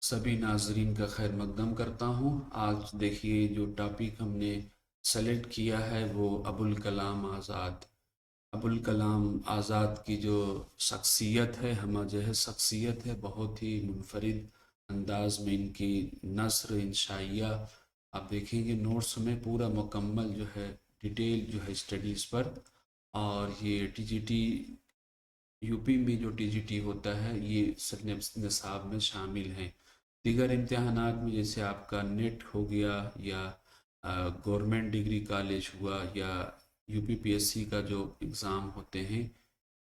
सभी नाजरीन का खैर मकदम करता हूँ। आज देखिए जो टॉपिक हमने सेलेक्ट किया है वो अबुल कलाम आज़ाद। अबुल कलाम आज़ाद की जो शख्सियत है, हम जो है शख्सियत है, बहुत ही मुनफरिद अंदाज में इनकी नस्र इंशाइया आप देखेंगे नोट्स में पूरा मुकम्मल जो है डिटेल जो है स्टडीज़ पर। और ये टीजीटी यूपी में जो टीजीटी होता है ये निसाब में शामिल हैं। दीगर इम्तहानात में जैसे आपका नेट हो गया या गवर्नमेंट डिग्री कॉलेज हुआ या यूपीपीएससी का जो एग्ज़ाम होते हैं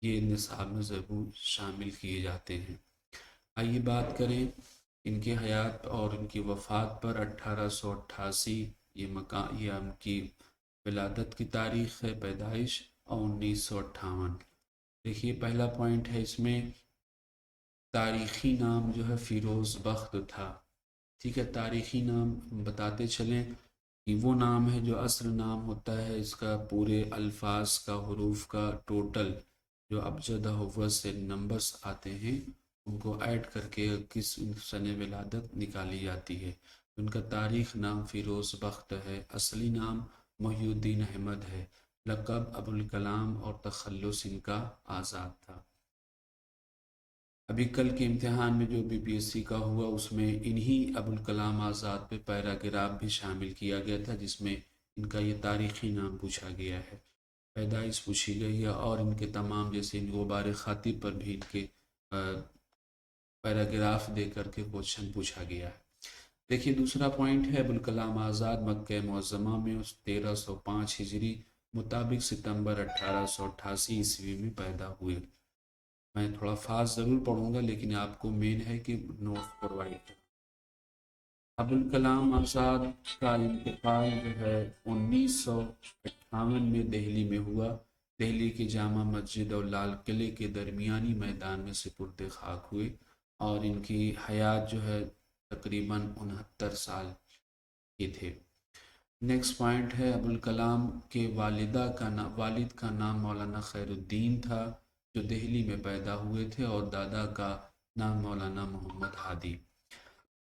ये निसाब में ज़रूर शामिल किए जाते हैं। आइए बात करें इनकी हयात और इनकी वफ़ात पर। 1888 ये उनकी विलादत की तारीख़ है, पैदाइश, और 1958। देखिए पहला पॉइंट है इसमें, तारीख़ी नाम जो है फ़िरोज़ बख्त था। ठीक है, तारीख़ी नाम बताते चलें कि वो नाम है जो असल नाम होता है इसका पूरे अल्फाज का हरूफ का टोटल जो अबजद हुआ से नंबर्स आते हैं उनको ऐड करके किस सन विलादत निकाली जाती है। उनका तारीख़ नाम फ़िरोज़ बख्त है, असली नाम मोहिउद्दीन अहमद है, लक़ब अबुल कलाम और तख़ल्लुस इनका आज़ाद था। अभी कल के इम्तिहान में जो बीपीएससी का हुआ उसमें इन्हीं अबुल कलाम आज़ाद पे पैराग्राफ भी शामिल किया गया था जिसमें इनका ये तारीख़ी नाम पूछा गया है, पैदाइश पूछी गई है, और इनके तमाम जैसे इन गुबार ख़ातिब पर भी इनके पैराग्राफ दे करके क्वेश्चन पूछा गया है। देखिए दूसरा पॉइंट है, अबुल कलाम आज़ाद मक्का मुअज़्ज़मा में 1305 हिजरी मुताबिक सितंबर 1888 ईस्वी में पैदा हुए। मैं थोड़ा फास्ट ज़रूर पढ़ूंगा लेकिन आपको मेन है कि नोट्स प्रोवाइड करें। अबुल कलाम आज़ाद का इंतकाल जो है 1958 में दिल्ली में हुआ। दिल्ली की जामा मस्जिद और लाल किले के दरमियानी मैदान में सुपुर्द खाक हुए और इनकी हयात जो है तकरीबन 69 साल के थे। नेक्स्ट पॉइंट है, अबुल कलाम के वालिद का नाम मौलाना खैरुद्दीन था जो दिल्ली में पैदा हुए थे, और दादा का नाम मौलाना मोहम्मद हादी।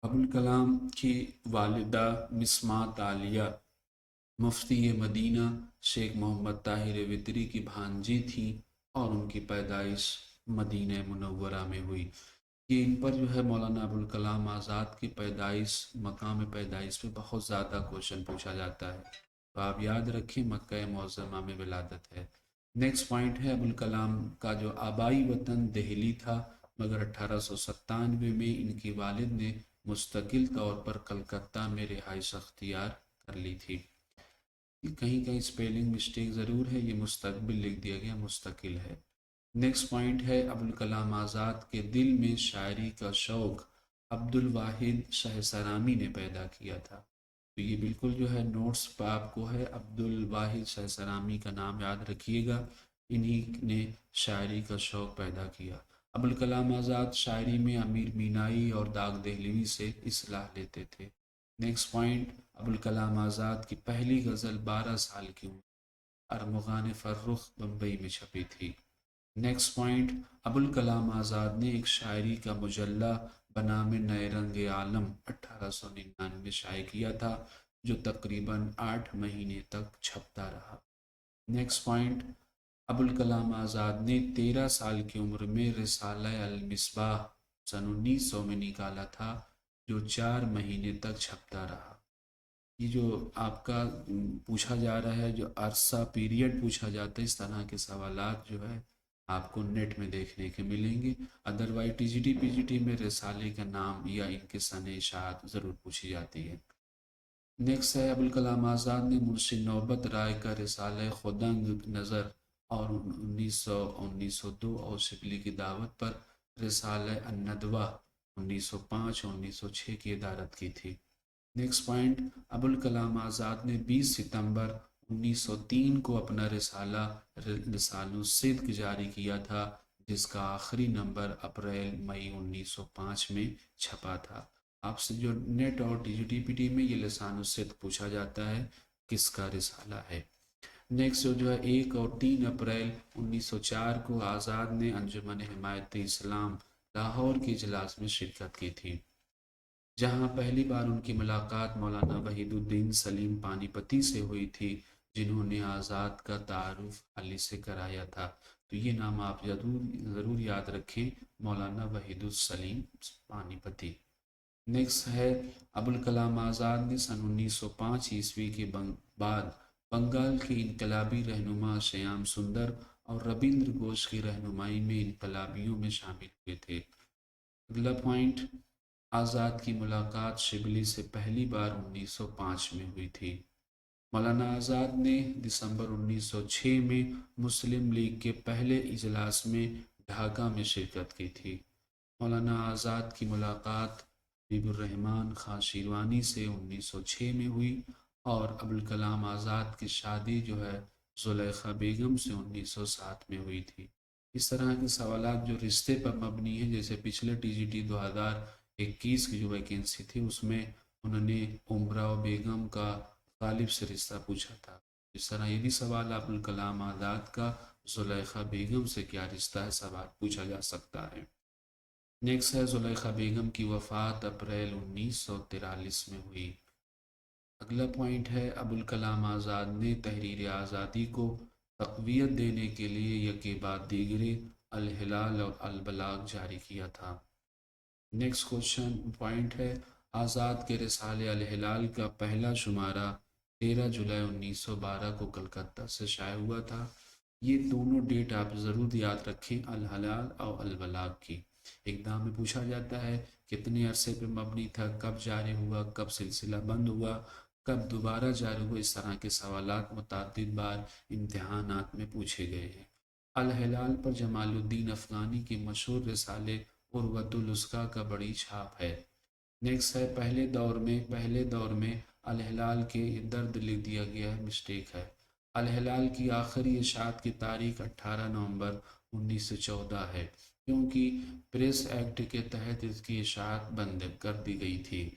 अबुल कलाम की वालिदा मिस्मात आलिया मुफ्ती मदीना शेख मोहम्मद ताहिर वितरी की भांजी थी और उनकी पैदाइश मदीना मुनव्वरा में हुई। ये इन पर जो है मौलाना अबुल कलाम आज़ाद की पैदाइश, मकाम पैदाइश पे बहुत ज़्यादा क्वेश्चन पूछा जाता है, तो आप याद रखें मक्का मुअज़्ज़मा में विलादत है। नेक्स्ट पॉइंट है, अबुल कलाम का जो आबाई वतन दिल्ली था मगर 1897 में इनकी वालिद ने मुस्तकिल तौर पर कलकत्ता में रिहाइश अख्तियार कर ली थी। कहीं कहीं स्पेलिंग मिस्टेक ज़रूर है, ये मुस्तकबिल लिख दिया गया, मुस्तकिल है। नेक्स्ट पॉइंट है, अबुल कलाम आज़ाद के दिल में शायरी का शौक़ अब्दुल वाहिद शहसरामी ने पैदा किया था। तो ये बिल्कुल जो है नोट्स पर आपको है, अब्दुल वाहिद शहसरामी का नाम याद रखिएगा, इन्हीं ने शायरी का शौक़ पैदा किया। अबुल कलाम आज़ाद शायरी में अमीर मीनाई और दाग दहलवी से इस्लाह लेते थे। नेक्स्ट पॉइंट, अबुल कलाम आज़ाद की पहली गज़ल 12 साल की उम्र अरमुगान फ़र्रुख बम्बई में छपी थी। नेक्स्ट पॉइंट, अबुल कलाम आज़ाद ने एक शायरी का मुजल्ला बनामे नए रंग आलम 1899 में शाये किया था जो तकरीबन 8 महीने तक छपता रहा। नेक्स्ट पॉइंट, अबुल कलाम आज़ाद ने 13 साल की उम्र में रिसाला अल मिसबाह सन 1900 में निकाला था जो 4 महीने तक छपता रहा। ये जो आपका पूछा जा रहा है, जो अरसा पीरियड पूछा जाता है, इस तरह के सवालात जो है आपको नेट में देखने के मिलेंगे। अदरवाइज टीजीटी पीजीटी में रिसाले का नाम या इनके सन इशात ज़रूर पूछी जाती है। नेक्स्ट है, अबुल कलाम आज़ाद ने मुंशी नौबत राय का रिसाला खुदंग नज़र और 1902 और शिबली की दावत पर रिसाला अन्नदवा 1905 और 1906 की इदारत की थी। नेक्स्ट पॉइंट, अबुल कलाम आज़ाद ने 20 सितंबर 1903 को अपना रिसालुस्सिद्क़ जारी किया था जिसका आखिरी नंबर अप्रैल मई 1905 में छपा था। आपसे जो नेट और टीजीटीपीटी में ये लिसानुस्सिद्क़ पूछा जाता है किसका रिसाला है। नेक्स्ट जो है 1 और 3 अप्रैल 1904 को आज़ाद ने अंजुमन हिमायत इस्लाम लाहौर के इजलास में शिरकत की थी। جہاں پہلی بار ان کی ملاقات مولانا وحید الدین سلیم پانی پتی سے ہوئی تھی، جنہوں نے آزاد کا تعارف علی سے کرایا تھا۔ تو یہ نام آپ ضرور یاد رکھیں، مولانا وحید السلیم پانی پتی۔ نیکسٹ ہے ابوالکلام آزاد نے سن 1905 عیسوی کے بعد بنگال کے انقلابی رہنما شیام سندر اور ربیندر گھوش کی رہنمائی میں انقلابیوں میں شامل ہوئے تھے۔ اگلا پوائنٹ، آزاد کی ملاقات شبلی سے پہلی بار 1905 میں ہوئی تھی۔ مولانا آزاد نے دسمبر 1906 میں مسلم لیگ کے پہلے اجلاس میں ڈھاکہ میں شرکت کی تھی۔ مولانا آزاد کی ملاقات حبیب الرحمن خان شیروانی سے 1906 میں ہوئی، اور ابوالکلام آزاد کی شادی جو ہے زلیخا بیگم سے 1907 میں ہوئی تھی۔ اس طرح کے سوالات جو رشتے پر مبنی ہیں، جیسے پچھلے ٹی جی ٹی 2021 کی جو ویکینسی تھی اس میں انہوں نے امراؤ بیگم کا غالب سے رشتہ پوچھا تھا۔ اس طرح یہ بھی سوال ابوالکلام آزاد کا زلیخا بیگم سے کیا رشتہ ہے، سوال پوچھا جا سکتا ہے۔ نیکسٹ ہے زلیخا بیگم کی وفات اپریل 1943 میں ہوئی۔ اگلا پوائنٹ ہے ابوالکلام آزاد نے تحریر آزادی کو تقویت دینے کے لیے یکے بعد دیگرے الہلال اور البلاغ جاری کیا تھا۔ نیکسٹ کوشچن پوائنٹ ہے آزاد کے رسالے الہلال کا پہلا شمارہ 13 جولائی 1912 کو کلکتہ سے شائع ہوا تھا۔ یہ دونوں ڈیٹ آپ ضرور یاد رکھیں، الہلال اور البلاغ کی۔ ایگزام میں پوچھا جاتا ہے کتنے عرصے پہ مبنی تھا، کب جاری ہوا، کب سلسلہ بند ہوا، کب دوبارہ جاری ہوا، اس طرح کے سوالات متعدد بار امتحانات میں پوچھے گئے ہیں۔ الہلال پر جمال الدین افغانی کے مشہور رسالے عروۃ الوثقیٰ کا بڑی چھاپ ہے۔ نیکسٹ ہے پہلے دور میں الہلال کے درد لکھ دیا گیا ہے، مسٹیک ہے۔ الہلال کی آخری اشاعت کی تاریخ 18 نومبر 1914 ہے، کیونکہ پریس ایکٹ کے تحت اس کی اشاعت بند کر دی گئی تھی۔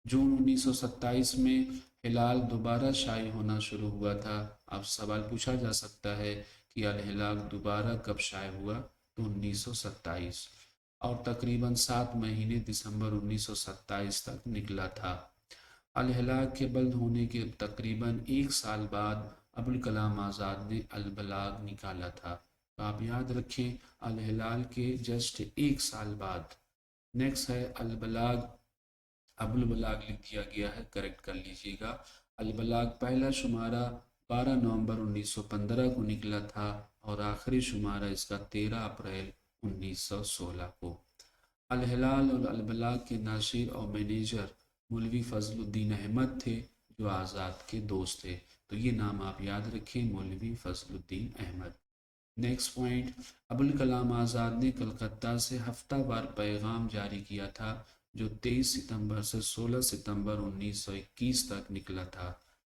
جون 1927 میں ہلال دوبارہ شائع ہونا شروع ہوا تھا۔ اب سوال پوچھا جا سکتا ہے کہ الہلال دوبارہ کب شائع ہوا، تو 1927، اور تقریباً 7 مہینے دسمبر 1927 تک نکلا تھا۔ الہلال کے بند ہونے کے تقریباً 1 سال بعد ابوالکلام آزاد نے البلاغ نکالا تھا۔ تو آپ یاد رکھیں الہلال کے جسٹ 1 سال بعد۔ نیکسٹ ہے البلاغ، ابوالبلاغ لکھ دیا گیا ہے، کریکٹ کر لیجئے گا۔ البلاغ پہلا شمارہ 12 نومبر 1915 کو نکلا تھا، اور آخری شمارہ اس کا 13 اپریل 1916 کو۔ الہلال اور البلاغ کے ناشر اور مینیجر مولوی فضل الدین احمد تھے، جو آزاد کے دوست تھے۔ تو یہ نام آپ یاد رکھیں، مولوی فضل الدین احمد۔ نیکسٹ پوائنٹ، ابوالکلام آزاد نے کلکتہ سے ہفتہ وار پیغام جاری کیا تھا، جو 23 ستمبر سے 16 ستمبر 1921 تک نکلا تھا۔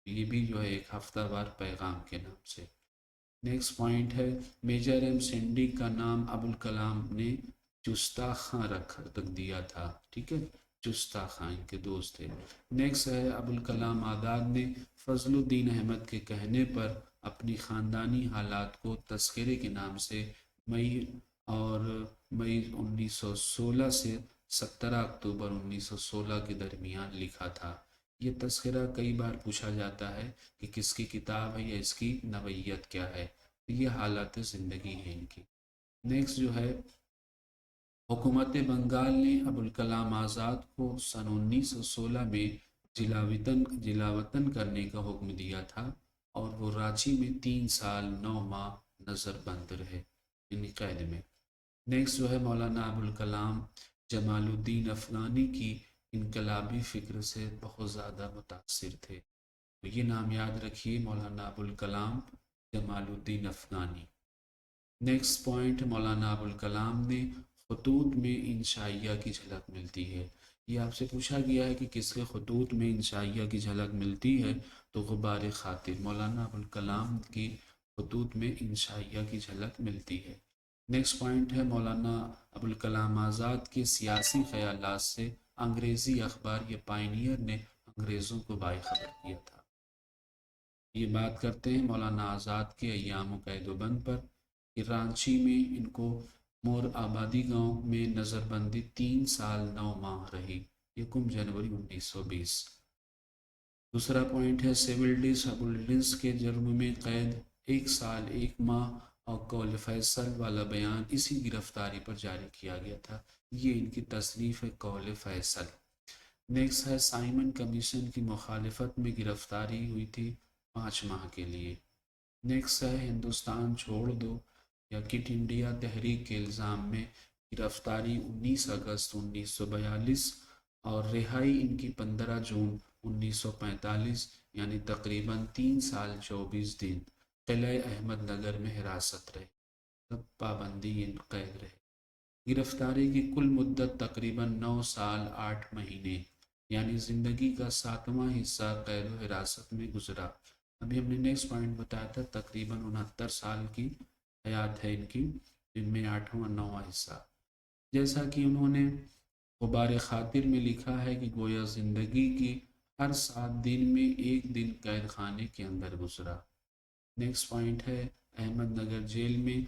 یہ بھی جو ہے ایک ہفتہ وار پیغام کے نام سے۔ نیکسٹ پوائنٹ ہے میجر ایم سینڈی کا نام ابوالکلام نے چستہ خاں رکھ دیا تھا، ٹھیک ہے، چستہ خاں ان کے دوست تھے۔ نیکسٹ ہے ابوالکلام آزاد نے فضل الدین احمد کے کہنے پر اپنی خاندانی حالات کو تذکرے کے نام سے مئی 1916 سے 17 اکتوبر 1916 کے درمیان لکھا تھا۔ یہ تذکرہ کئی بار پوچھا جاتا ہے کہ کس کی کتاب ہے یا اس کی نوعیت کیا ہے، یہ حالات زندگی ہے ان کی۔ نیکسٹ جو ہے حکومت بنگال نے ابوالکلام آزاد کو سن 1916 میں جلا وطن کرنے کا حکم دیا تھا، اور وہ رانچی میں 3 سال 9 ماہ نظر بند رہے، یعنی قید میں۔ نیکسٹ جو ہے مولانا ابوالکلام جمال الدین افغانی کی انقلابی فکر سے بہت زیادہ متاثر تھے۔ تو یہ نام یاد رکھیے، مولانا ابوالکلام جمال الدین افغانی۔ نیکسٹ پوائنٹ، مولانا ابوالکلام نے خطوط میں انشائیہ کی جھلک ملتی ہے۔ یہ آپ سے پوچھا گیا ہے کہ کس کے خطوط میں انشائیہ کی جھلک ملتی ہے، تو غبار خاطر، مولانا ابوالکلام کی خطوط میں انشائیہ کی جھلک ملتی ہے۔ نیکسٹ پوائنٹ ہے مولانا ابوالکلام آزاد کے سیاسی خیالات سے انگریزی اخبار یہ پائنیئر نے انگریزوں کو باخبر کیا تھا۔ یہ بات کرتے ہیں مولانا آزاد کے ایام و قید و بند پر، کہ رانچی میں ان کو مور آبادی گاؤں میں نظر بندی 3 سال 9 ماہ رہی۔ 1 जनवरी 1920। दूसरा पॉइंट है सिविल डिसएबिलिटीज के जुर्म में कैद 1 साल 1 माह और कौल फैसल वाला बयान इसी गिरफ्तारी पर जारी किया गया था। ये इनकी तसनीफ़ है कौल फैसल। नेक्स्ट है साइमन कमीशन की मुखालिफत में गिरफ्तारी हुई थी 5 माह के लिए। नेक्स्ट है हिंदुस्तान छोड़ दो या किट इंडिया तहरीक के इल्ज़ाम में गिरफ्तारी 19 अगस्त 1942 और रिहाई इनकी 15 जून 1945, यानी तकरीबन 3 साल 24 दिन किले अहमदनगर में हिरासत रहे, तब पाबंदी इन कैद रहे। गिरफ्तारी की कुल मुद्दत तकरीबन 9 साल 8 महीने, यानी ज़िंदगी का 7वां हिस्सा कैद व हिरासत में गुजरा। अभी हमने नेक्स्ट पॉइंट बताया था तकरीबन 69 साल की हयात है इनकी, जिनमें 8वां 9वां हिस्सा। जैसा कि उन्होंने गुबार खातिर में लिखा है कि गोया ज़िंदगी की हर 7 दिन में एक दिन कैद खाने के अंदर गुजरा। नेक्स्ट पॉइंट है अहमदनगर जेल में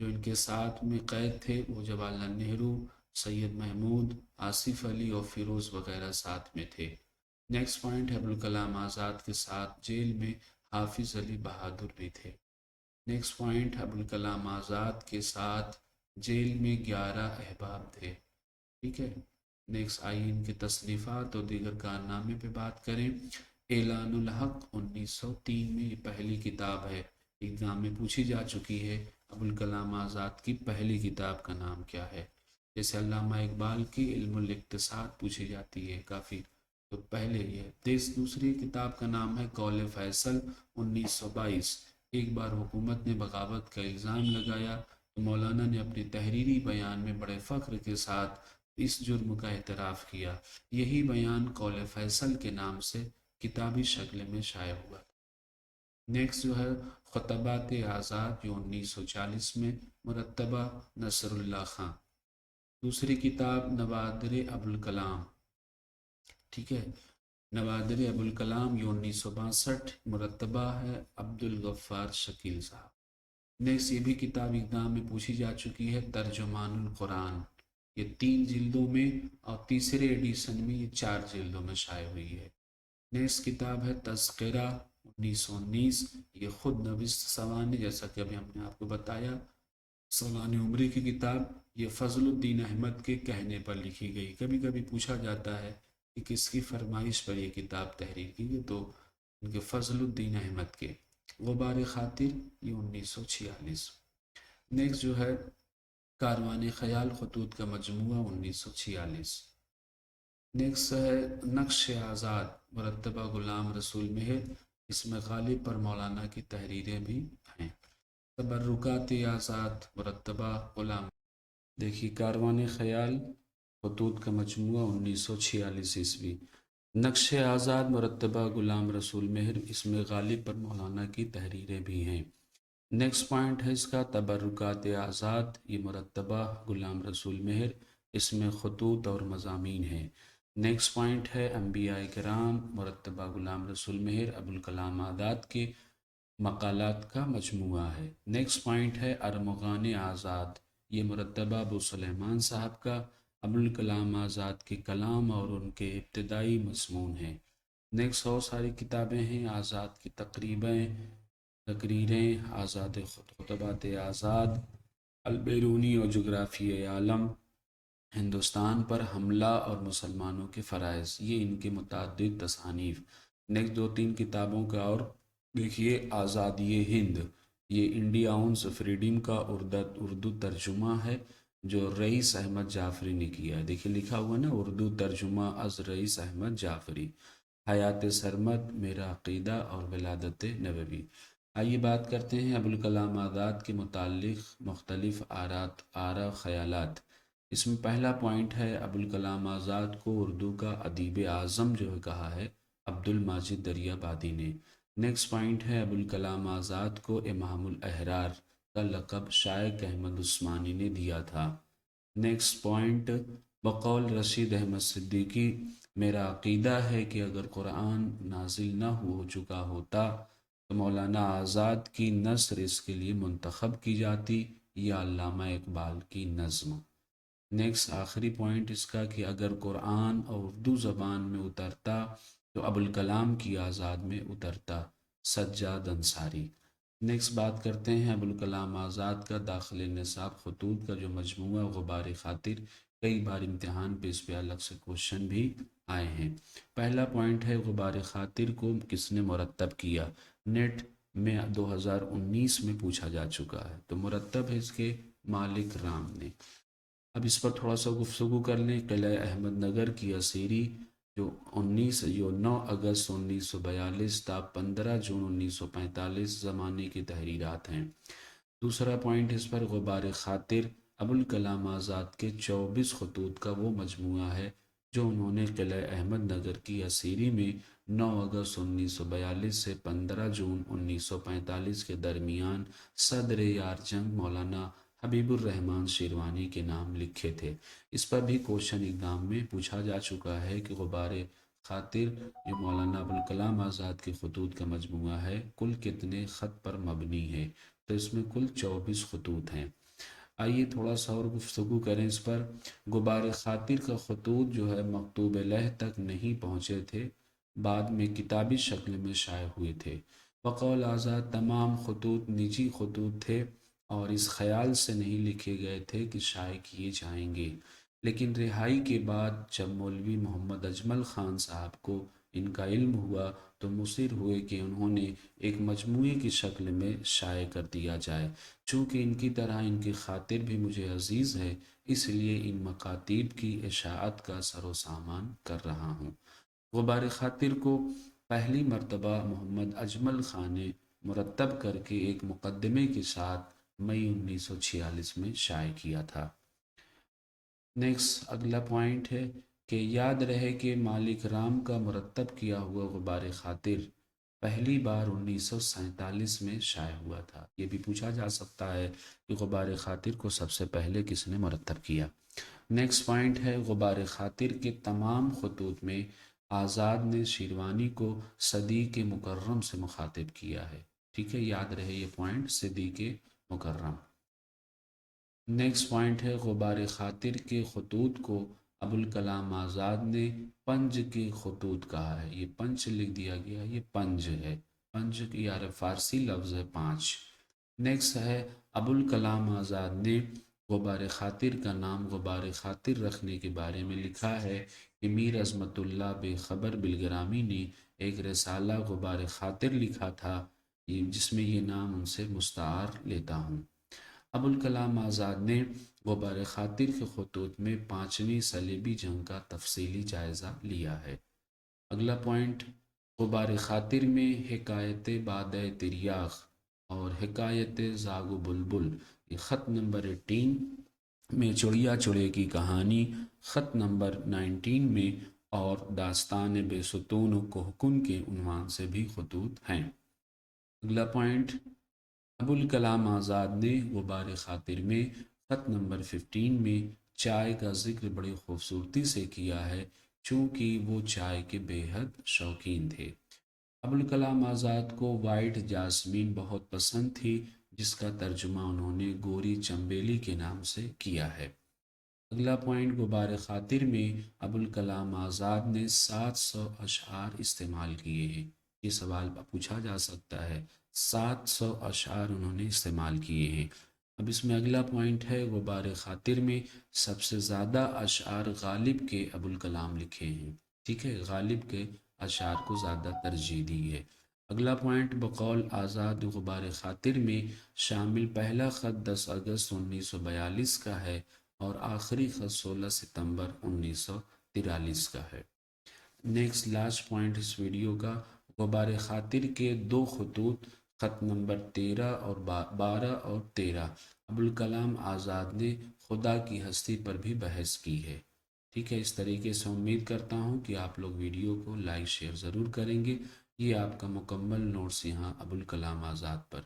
जो इनके साथ में कैद थे वो जवाहरलाल नेहरू, सैयद महमूद, आसिफ अली और फिरोज़ वगैरह साथ में थे। नेक्स्ट पॉइंट है अबुल कलाम आज़ाद के साथ जेल में हाफिज़ अली बहादुर भी थे। नेक्स्ट पॉइंट अबुल कलाम आज़ाद के साथ जेल में 11 अहबाब थे। ठीक है। नेक्स्ट आइए इनके तसनीफ़ात और दीगर कारनामे पे बात करें। एलानुल हक 1903 में ये पहली किताब है, एग्ज़ाम में पूछी जा चुकी है। अबुल कलाम आज़ाद की पहली किताब का नाम क्या है? जैसे अल्लामा इकबाल की इल्मुल इक्तिसाद पूछी जाती है काफ़ी, तो पहले ये देश। दूसरी किताब का नाम है कौल फैसल 1922। एक बार हुकूमत ने बगावत का इल्ज़ाम लगाया तो मौलाना ने अपने तहरीरी बयान में बड़े फ़ख्र के साथ इस जुर्म का एतराफ़ किया। यही बयान कौल फैसल के नाम से किताबी शक्ल में शाया हुआ। नेक्स्ट जो है ख़ुतबात आज़ाद जो 1940 में मुरतबा नसरुल्लाह खां। दूसरी किताब नवादिर अबुल कलाम, ठीक है, नवादिर अबुल कलाम ये 1962 मुरतबा है अब्दुल गफ्फार शकील साहब। नेक्स्ट ये भी किताब एग्ज़ाम में पूछी जा चुकी है तर्जुमानुल कुरान, ये 3 जिल्दों में और तीसरे एडिशन में ये 4 जिल्दों में शाया हुई है। नेक्स्ट किताब है तज़किरा 1919, ये खुद नविस्त सवानी, जैसा कि अभी हमने आपको बताया सवानी उम्री की किताब, ये फजलुद्दीन अहमद के कहने पर लिखी गई। कभी कभी पूछा जाता है कि किसकी फरमाइश पर ये किताब तहरीर की गई, तो इनके फजलुद्दीन अहमद के। गुबार खातिर ये 1946। नेक्स्ट जो है कारवान ख़याल खतूत का मजमूआ 1946। नेक्स्ट है नक्श आज़ाद मुरतबा ग़ुलाम रसूल मेहर, इसमें गालिब पर मौलाना की तहरीरें भी हैं। तबर्रुकात आज़ाद मुरतबा ग़ुलाम, देखिए कारवान ख़याल खतूत का मजमूआ 1946 ईस्वी। नक्श आज़ाद मुरतबा ग़ुलाम रसूल मेहर, इसमें गालिब पर मौलाना की तहरीरें भी हैं। नेक्स्ट पॉइंट है इसका तबर्रुकात आज़ाद, ये मुरतबा ग़ुलाम रसूल मेहर, इसमें खतूत और मज़ामीन हैं। नेक्स्ट पॉइंट है अंबिया किराम मुरतबा ग़ुलाम रसूल मेहर, अबुल कलाम आज़ाद के मकालात का मजमूआ है। नेक्स्ट पॉइंट है अरमग़ान आज़ाद, ये मुरतबा अबू सुलेमान साहब का अबुल कलाम आज़ाद के कलाम और उनके इब्तदाई मज़मून हैं। नेक्स्ट और सारी किताबें हैं आज़ाद की तकरीरें, आज़ाद खुतबात आज़ाद, अलबैरूनी और जोग्राफ़ी आलम, हिंदुस्तान पर हमला और मुसलमानों के फ़राइज़, ये इनके मुतअद्दिद तसानीफ़। नेक्स्ट 2-3 किताबों का और देखिए आज़ादी हिंद, ये इंडिया ओन्स फ्रीडम का उर्दू तर्जुमा है जो रईस अहमद जाफ़री ने किया है। देखिए लिखा हुआ ना उर्दू तर्जुमा अज़ रईस अहमद जाफ़री, हयात सरमद, मेरा अक़ीदा और विलादत नबवी। आइए बात करते हैं अबुल कलाम आज़ाद के मुताल्लिक़ मुख्तलिफ़ आरा ख़यालात। इसमें पहला पॉइंट है अबुल कलाम आज़ाद को उर्दू का अदीब आज़म जो है कहा है अब्दुल माजिद दरियाबादी ने। नेक्स्ट पॉइंट है अबुल कलाम आज़ाद को इमामुल अहरार का लक़ब शाइख़ अहमद उस्मानी ने दिया था। नेक्स्ट पॉइंट बकौल रशीद अहमद सिद्दीकी, मेरा अक़ीदा है कि अगर कुरान नाजिल न हो चुका होता तो मौलाना आज़ाद की नस्र इसके लिए मुंतखब की जाती या अल्लामा इकबाल की नज़्म। نیکسٹ آخری پوائنٹ اس کا کہ اگر قرآن اور اردو زبان میں اترتا تو ابوالکلام کی آزاد میں اترتا، سجاد انصاری۔ نیکسٹ بات کرتے ہیں ابوالکلام آزاد کا داخل نصاب خطوط کا جو مجموعہ غبار خاطر، کئی بار امتحان پہ اس پہ الگ سے کوشچن بھی آئے ہیں۔ پہلا پوائنٹ ہے غبار خاطر کو کس نے مرتب کیا؟ نیٹ میں 2019 میں پوچھا جا چکا ہے، تو مرتب ہے اس کے مالک رام نے۔ اب اس پر تھوڑا سا گفتگو کر لیں۔ قلعہ احمد نگر کی اسیری جو 9 اگست 1942 تا 15 جون 1945 زمانے کی تحریرات ہیں۔ دوسرا پوائنٹ اس پر غبار خاطر ابوالکلام آزاد کے 24 خطوط کا وہ مجموعہ ہے جو انہوں نے قلعہ احمد نگر کی اسیری میں 9 اگست 1942 سے 15 جون 1945 کے درمیان صدر یار جنگ مولانا حبیب الرحمن شیروانی کے نام لکھے تھے۔ اس پر بھی کوشچن ایگزام میں پوچھا جا چکا ہے کہ غبار خاطر یہ مولانا ابوالکلام آزاد کے خطوط کا مجموعہ ہے، کل کتنے خط پر مبنی ہے؟ تو اس میں کل 24 خطوط ہیں۔ آئیے تھوڑا سا اور گفتگو کریں اس پر۔ غبار خاطر کا خطوط جو ہے مکتوب لوح تک نہیں پہنچے تھے، بعد میں کتابی شکل میں شائع ہوئے تھے۔ بقول آزاد تمام خطوط نجی خطوط تھے اور اس خیال سے نہیں لکھے گئے تھے کہ شائع کیے جائیں گے، لیکن رہائی کے بعد جب مولوی محمد اجمل خان صاحب کو ان کا علم ہوا تو مصر ہوئے کہ انہوں نے ایک مجموعے کی شکل میں شائع کر دیا جائے۔ چونکہ ان کی طرح ان کی خاطر بھی مجھے عزیز ہے، اس لیے ان مکاتیب کی اشاعت کا سر و سامان کر رہا ہوں۔ غبار خاطر کو پہلی مرتبہ محمد اجمل خان نے مرتب کر کے ایک مقدمے کے ساتھ مئی 1946 میں شائع کیا تھا۔ نیکسٹ اگلا پوائنٹ ہے کہ یاد رہے کہ مالک رام کا مرتب کیا ہوا غبار خاطر پہلی بار 1947 میں شائع ہوا تھا۔ یہ بھی پوچھا جا سکتا ہے کہ غبار خاطر کو سب سے پہلے کس نے مرتب کیا۔ نیکسٹ پوائنٹ ہے غبار خاطر کے تمام خطوط میں آزاد نے شیروانی کو صدیق مکرم سے مخاطب کیا ہے۔ ٹھیک ہے، یاد رہے یہ پوائنٹ، صدیق مکرم۔ نیکسٹ پوائنٹ ہے غبار خاطر کے خطوط کو ابوالکلام آزاد نے پنج کے خطوط کہا ہے۔ یہ پنچ لکھ دیا گیا، یہ پنج ہے، پنج یار فارسی لفظ ہے پانچ۔ نیکسٹ ہے ابوالکلام آزاد نے غبار خاطر کا نام غبار خاطر رکھنے کے بارے میں لکھا ہے کہ میر عظمت اللہ بے خبر بالگرامی نے ایک رسالہ غبار خاطر لکھا تھا جس میں یہ نام ان سے مستعار لیتا ہوں۔ ابوالکلام آزاد نے غبار خاطر کے خطوط میں 5ویں صلیبی جنگ کا تفصیلی جائزہ لیا ہے۔ اگلا پوائنٹ، غبار خاطر میں حکایت بادۂ تریاق اور حکایت زاغ و بلبل، یہ خط نمبر 18 میں چڑیا چڑے کی کہانی، خط نمبر 19 میں اور داستان بے ستون و کہکن کے عنوان سے بھی خطوط ہیں۔ اگلا پوائنٹ، ابوالکلام آزاد نے غبار خاطر میں خط نمبر 15 میں چائے کا ذکر بڑی خوبصورتی سے کیا ہے چونکہ وہ چائے کے بے حد شوقین تھے۔ ابوالکلام آزاد کو وائٹ جاسمین بہت پسند تھی جس کا ترجمہ انہوں نے گوری چنبیلی کے نام سے کیا ہے۔ اگلا پوائنٹ، غبار خاطر میں ابوالکلام آزاد نے 700 اشعار استعمال کیے ہیں۔ یہ سوال پوچھا جا سکتا ہے، 700 اشعار انہوں نے استعمال کیے ہیں۔ اب اس میں اگلا پوائنٹ ہے غبار خاطر میں سب سے زیادہ اشعار غالب کے ابوالکلام لکھے ہیں۔ ٹھیک ہے، غالب کے اشعار کو زیادہ ترجیح دی ہے۔ اگلا پوائنٹ، بقول آزاد غبار خاطر میں شامل پہلا خط 10 اگست 1942 کا ہے اور آخری خط 16 ستمبر 1943 کا ہے۔ نیکسٹ لاسٹ پوائنٹ اس ویڈیو کا، غبار خاطر کے دو خطوط خط نمبر 13 اور 12 اور 13 ابوالکلام آزاد نے خدا کی ہستی پر بھی بحث کی ہے۔ ٹھیک ہے، اس طریقے سے امید کرتا ہوں کہ آپ لوگ ویڈیو کو لائک شیئر ضرور کریں گے۔ یہ آپ کا مکمل نوٹس یہاں ابوالکلام آزاد پر